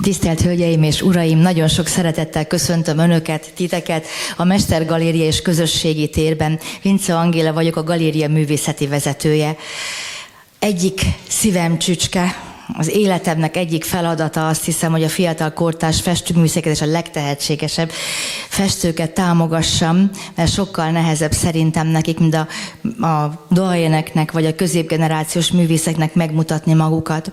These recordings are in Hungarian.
Tisztelt Hölgyeim és Uraim, nagyon sok szeretettel köszöntöm Önöket, titeket a Mestergaléria és Közösségi Térben. Vince Angéla vagyok, a galéria művészeti vezetője. Egyik szívem csücske, az életemnek egyik feladata, azt hiszem, hogy a fiatal kortárs festőművészeket és a legtehetségesebb festőket támogassam, mert sokkal nehezebb szerintem nekik, mint a doyeneknek vagy a középgenerációs művészeknek megmutatni magukat.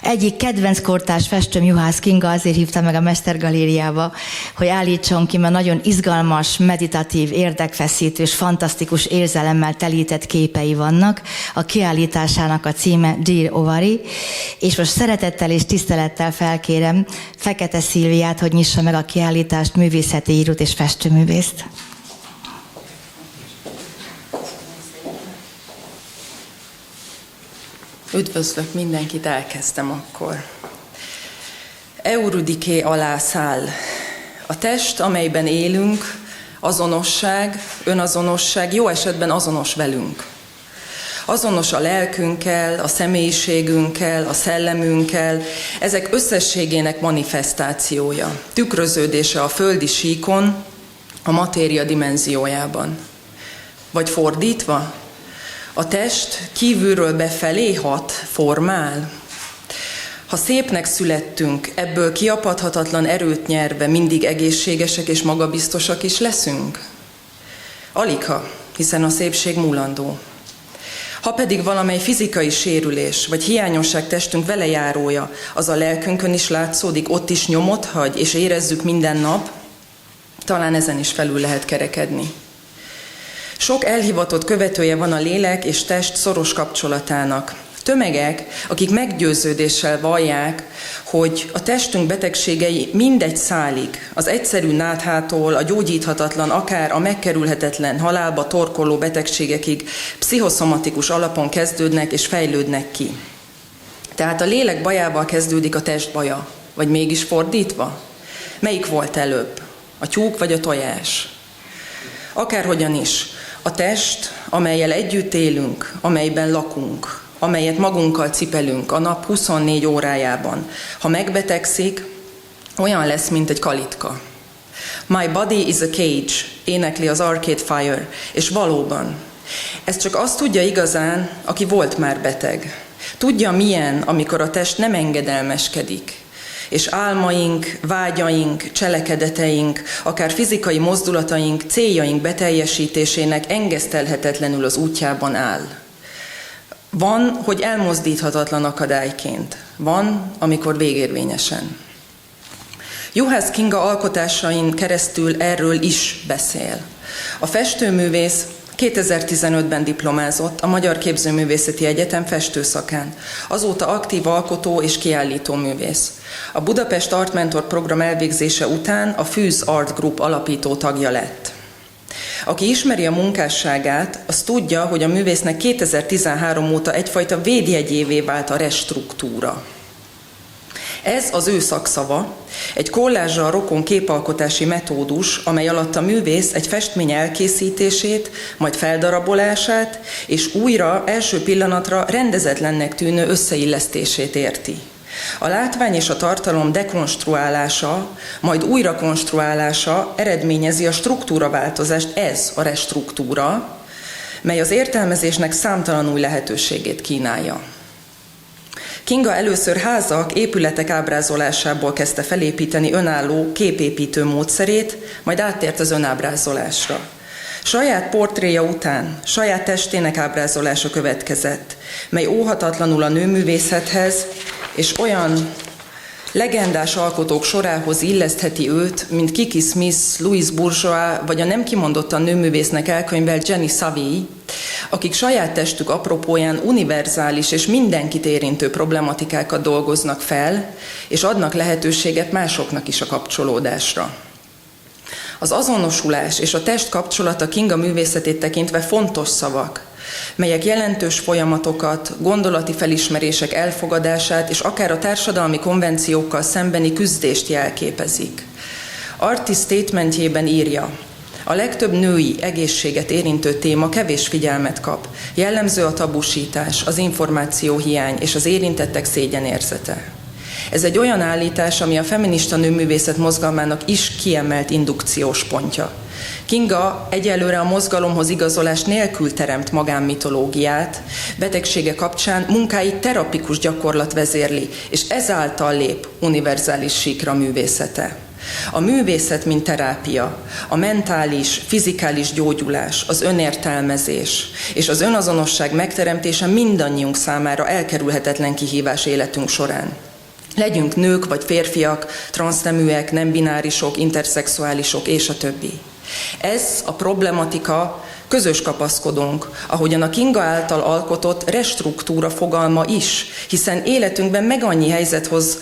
Egyik kedvenc kortárs festőm, Juhász Kinga azért hívta meg a Mestergalériába, hogy állítson ki, mert nagyon izgalmas, meditatív, érdekfeszítő és fantasztikus érzelemmel telített képei vannak. A kiállításának a címe Dear Ovari, és most szeretettel és tisztelettel felkérem Fekete Szilviát, hogy nyissa meg a kiállítást, művészeti írót és festőművészt. Üdvözlök mindenkit, elkezdem akkor. Euridiké alá száll. A test, amelyben élünk, azonosság, önazonosság, jó esetben azonos velünk. Azonos a lelkünkkel, a személyiségünkkel, a szellemünkkel, ezek összességének manifestációja, tükröződése a földi síkon, a matéria dimenziójában. Vagy fordítva? A test kívülről befelé hat, formál. Ha szépnek születtünk, ebből kiapadhatatlan erőt nyerve mindig egészségesek és magabiztosak is leszünk? Aligha, hiszen a szépség múlandó. Ha pedig valamely fizikai sérülés vagy hiányosság testünk velejárója, az a lelkünkön is látszódik, ott is nyomot hagy, és érezzük minden nap, talán ezen is felül lehet kerekedni. Sok elhivatott követője van a lélek és test szoros kapcsolatának. Tömegek, akik meggyőződéssel vallják, hogy a testünk betegségei mindegy szálig, az egyszerű náthától, a gyógyíthatatlan, akár a megkerülhetetlen halálba torkoló betegségekig pszichoszomatikus alapon kezdődnek és fejlődnek ki. Tehát a lélek bajával kezdődik a test baja, vagy mégis fordítva? Melyik volt előbb? A tyúk vagy a tojás? Akárhogyan is, a test, amellyel együtt élünk, amelyben lakunk, amelyet magunkkal cipelünk a nap 24 órájában, ha megbetegszik, olyan lesz, mint egy kalitka. My body is a cage, énekli az Arcade Fire, és valóban. Ez csak azt tudja igazán, aki volt már beteg. Tudja milyen, amikor a test nem engedelmeskedik, és álmaink, vágyaink, cselekedeteink, akár fizikai mozdulataink, céljaink beteljesítésének engesztelhetetlenül az útjában áll. Van, hogy elmozdíthatatlan akadályként. Van, amikor végérvényesen. Juhász Kinga alkotásain keresztül erről is beszél. A festőművész 2015-ben diplomázott a Magyar Képzőművészeti Egyetem festőszakán. Azóta aktív alkotó és kiállító művész. A Budapest Art Mentor program elvégzése után a Fűz Art Group alapító tagja lett. Aki ismeri a munkásságát, az tudja, hogy a művésznek 2013 óta egyfajta védjegyévé vált a restruktúra. Ez az ő szakszava, egy kollázsal rokon képalkotási metódus, amely alatt a művész egy festmény elkészítését, majd feldarabolását, és újra első pillanatra rendezetlennek tűnő összeillesztését érti. A látvány és a tartalom dekonstruálása, majd újrakonstruálása eredményezi a struktúraváltozást, ez a restruktúra, mely az értelmezésnek számtalan új lehetőségét kínálja. Kinga először házak, épületek ábrázolásából kezdte felépíteni önálló képépítő módszerét, majd áttért az önábrázolásra. Saját portréja után saját testének ábrázolása következett, mely óhatatlanul a nőművészethez és olyan legendás alkotók sorához illesztheti őt, mint Kiki Smith, Louise Bourgeois vagy a nem kimondottan nőművésznek elkönyvelt Jenny Saville, akik saját testük apropóján univerzális és mindenkit érintő problematikákat dolgoznak fel, és adnak lehetőséget másoknak is a kapcsolódásra. Az azonosulás és a test kapcsolata Kinga művészetét tekintve fontos szavak, melyek jelentős folyamatokat, gondolati felismerések elfogadását és akár a társadalmi konvenciókkal szembeni küzdést jelképezik. Artist Statementjében írja: a legtöbb női egészséget érintő téma kevés figyelmet kap. Jellemző a tabusítás, az információhiány és az érintettek szégyenérzete. Ez egy olyan állítás, ami a feminista nőművészet mozgalmának is kiemelt indukciós pontja. Kinga egyelőre a mozgalomhoz igazolás nélkül teremt magánmitológiát, betegsége kapcsán munkáit terapikus gyakorlat vezérli, és ezáltal lép univerzális síkra művészete. A művészet, mint terápia, a mentális, fizikális gyógyulás, az önértelmezés és az önazonosság megteremtése mindannyiunk számára elkerülhetetlen kihívás életünk során. Legyünk nők vagy férfiak, transzneműek, nem binárisok, interszexuálisok és a többi. Ez a problematika közös kapaszkodónk, ahogyan a Kinga által alkotott restruktúra fogalma is, hiszen életünkben meg annyi helyzet hoz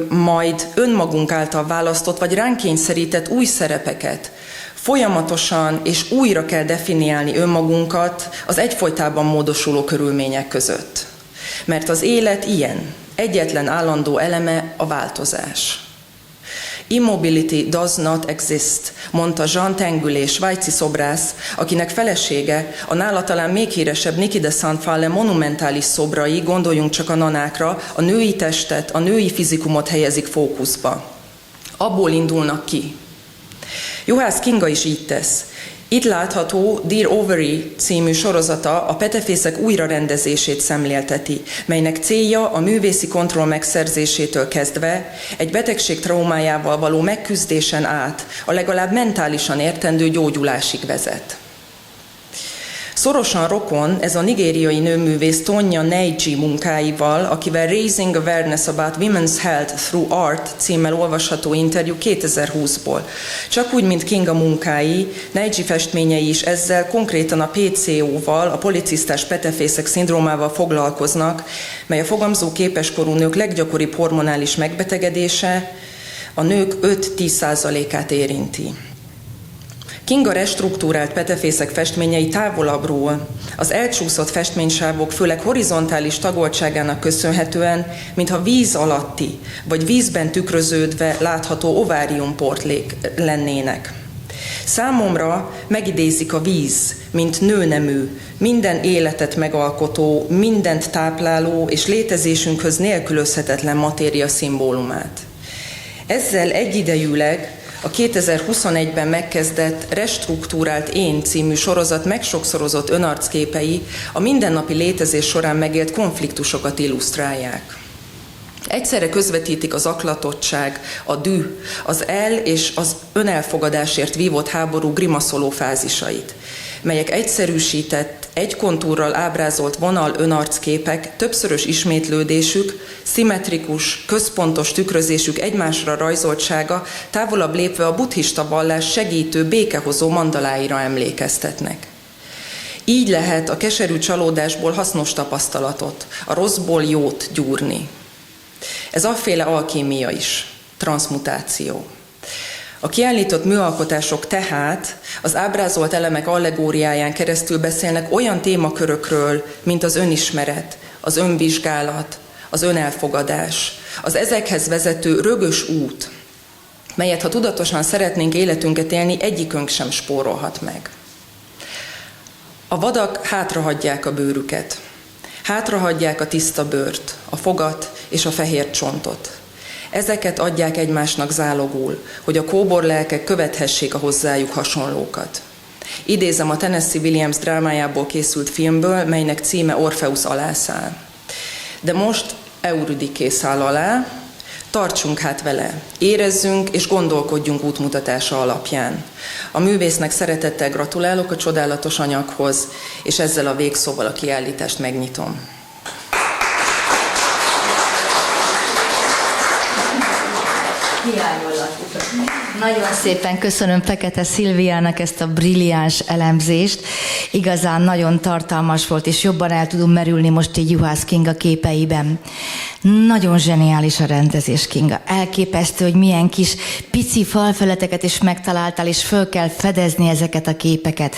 majd önmagunk által választott vagy ránk kényszerített új szerepeket. Folyamatosan és újra kell definiálni önmagunkat az egyfolytában módosuló körülmények között. Mert az élet ilyen, egyetlen állandó eleme a változás. Immobility does not exist, mondta Jean Tinguely, svájci szobrász, akinek felesége, a nála talán még híresebb Niki de Saint-Phalle monumentális szobrai, gondoljunk csak a nanákra, a női testet, a női fizikumot helyezik fókuszba. Abból indulnak ki. Juhász Kinga is így tesz. Itt látható Dear Ovary című sorozata a petefészek újrarendezését szemlélteti, melynek célja a művészi kontroll megszerzésétől kezdve egy betegség traumájával való megküzdésen át a legalább mentálisan értendő gyógyulásig vezet. Szorosan rokon ez a nigériai nőművész Tonya Neji munkáival, akivel Raising Awareness About Women's Health Through Art címmel olvasható interjú 2020-ból. Csak úgy, mint Kinga munkái, Neji festményei is ezzel, konkrétan a PCO-val, a policisztás petefészek szindrómával foglalkoznak, mely a fogamzó képeskorú nők leggyakoribb hormonális megbetegedése, a nők 5-10%-át érinti. Kinga restruktúrált petefészek festményei távolabbról, az elcsúszott festménysávok főleg horizontális tagoltságának köszönhetően, mintha víz alatti, vagy vízben tükröződve látható ováriumportlék lennének. Számomra megidézik a víz, mint nőnemű, minden életet megalkotó, mindent tápláló és létezésünkhöz nélkülözhetetlen matéria szimbólumát. Ezzel egyidejűleg a 2021-ben megkezdett Restruktúrált Én című sorozat megsokszorozott önarcképei a mindennapi létezés során megélt konfliktusokat illusztrálják. Egyszerre közvetítik az aklatottság, a düh, az és az önelfogadásért vívott háború grimaszoló fázisait, melyek egyszerűsített, egy kontúrral ábrázolt vonal önarcképek többszörös ismétlődésük, szimmetrikus, központos tükrözésük egymásra rajzoltsága távolabb lépve a buddhista vallás segítő, békehozó mandaláira emlékeztetnek. Így lehet a keserű csalódásból hasznos tapasztalatot, a rosszból jót gyúrni. Ez afféle alkímia is, transzmutáció. A kiállított műalkotások tehát az ábrázolt elemek allegóriáján keresztül beszélnek olyan témakörökről, mint az önismeret, az önvizsgálat, az önelfogadás, az ezekhez vezető rögös út, melyet ha tudatosan szeretnénk életünket élni, egyikünk sem spórolhat meg. A vadak hátrahagyják a bőrüket, hátrahagyják a tiszta bőrt, a fogat és a fehér csontot. Ezeket adják egymásnak zálogul, hogy a kóborlelkek követhessék a hozzájuk hasonlókat. Idézem a Tennessee Williams drámájából készült filmből, melynek címe Orpheus alá száll. De most Euridiké száll alá, tartsunk hát vele, érezzünk és gondolkodjunk útmutatása alapján. A művésznek szeretettel gratulálok a csodálatos anyaghoz, és ezzel a végszóval a kiállítást megnyitom. Nagyon szépen köszönöm Fekete Szilviának ezt a brilliáns elemzést. Igazán nagyon tartalmas volt, és jobban el tudunk merülni most így Juhász Kinga képeiben. Nagyon zseniális a rendezés, Kinga. Elképesztő, hogy milyen kis pici falfeleteket is megtaláltál, és föl kell fedezni ezeket a képeket.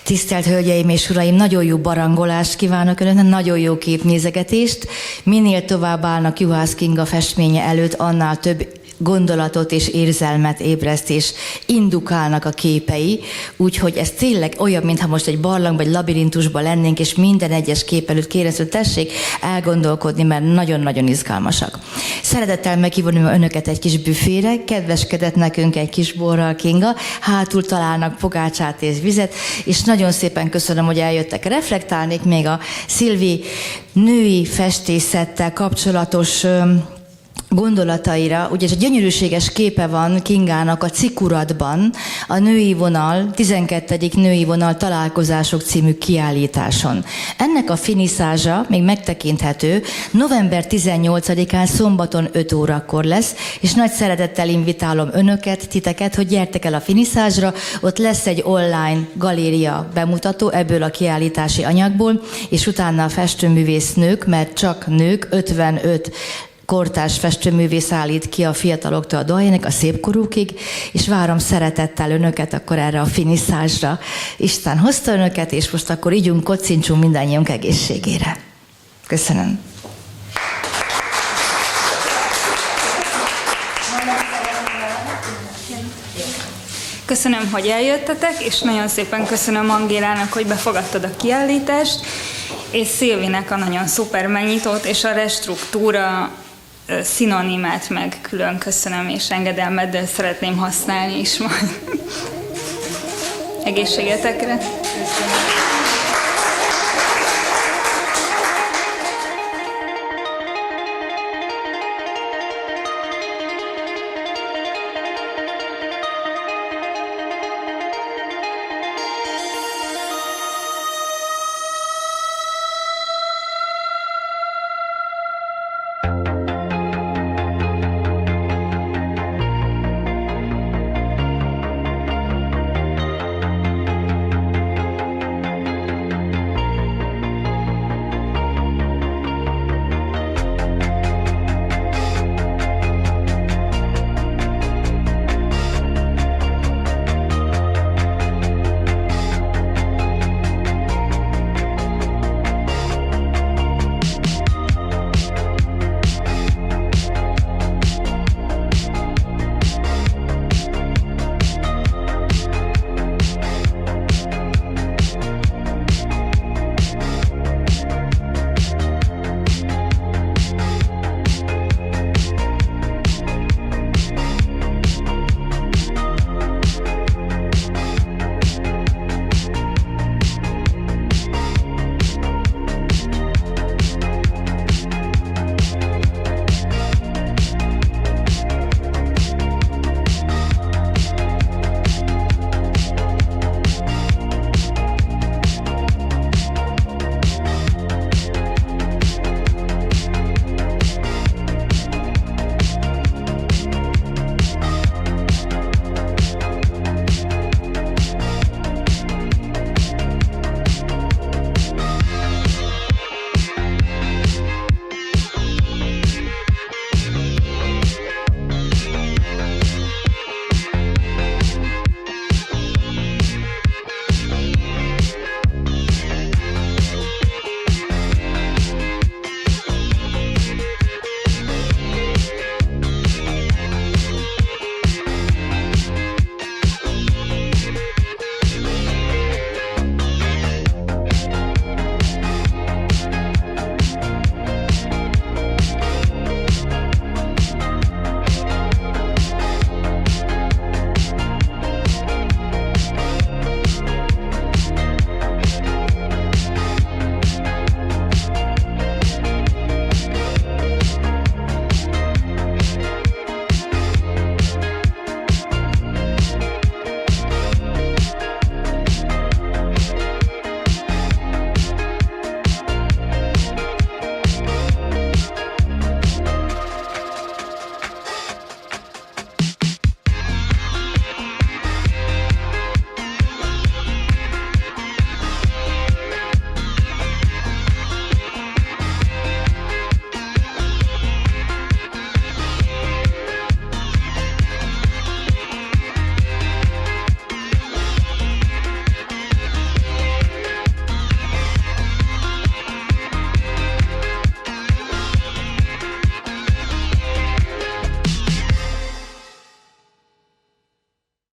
Tisztelt Hölgyeim és Uraim, nagyon jó barangolást kívánok Önöknek, nagyon jó képnézegetést. Minél tovább állnak Juhász Kinga festménye előtt, annál több gondolatot és érzelmet ébreszt, és indukálnak a képei, úgyhogy ez tényleg olyan, mintha most egy barlangban, vagy labirintusban lennénk, és minden egyes kép előtt kérem, hogy tessék elgondolkodni, mert nagyon-nagyon izgalmasak. Szeretettel meghívom önöket egy kis büfére, kedveskedett nekünk egy kis borral Kinga, hátul találnak pogácsát és vizet, és nagyon szépen köszönöm, hogy eljöttek. Reflektálnék még a Szilvi női festészettel kapcsolatos gondolataira. Ugye egy gyönyörűséges képe van Kingának a Cikuratban, a női vonal, 12. női vonal találkozások című kiállításon. Ennek a finiszázsa még megtekinthető, november 18-án szombaton 5 órakor lesz, és nagy szeretettel invitálom önöket, titeket, hogy gyertek el a finiszázsra, ott lesz egy online galéria bemutató ebből a kiállítási anyagból, és utána a festőművésznők, mert csak nők, 55 kortárs festőművész állít ki a fiataloktól a dohánynak, a szépkorúkig, és várom szeretettel önöket akkor erre a finiszázsra. Isten hozta önöket, és most akkor ígyunk, kocincsunk mindannyiunk egészségére. Köszönöm. Köszönöm, hogy eljöttetek, és nagyon szépen köszönöm Angélának, hogy befogadtad a kiállítást, és Szilvinek a nagyon szuper megnyitót, és a restruktúra szinonimát meg külön köszönöm, és engedelmeddel szeretném használni is majd. Egészségetekre!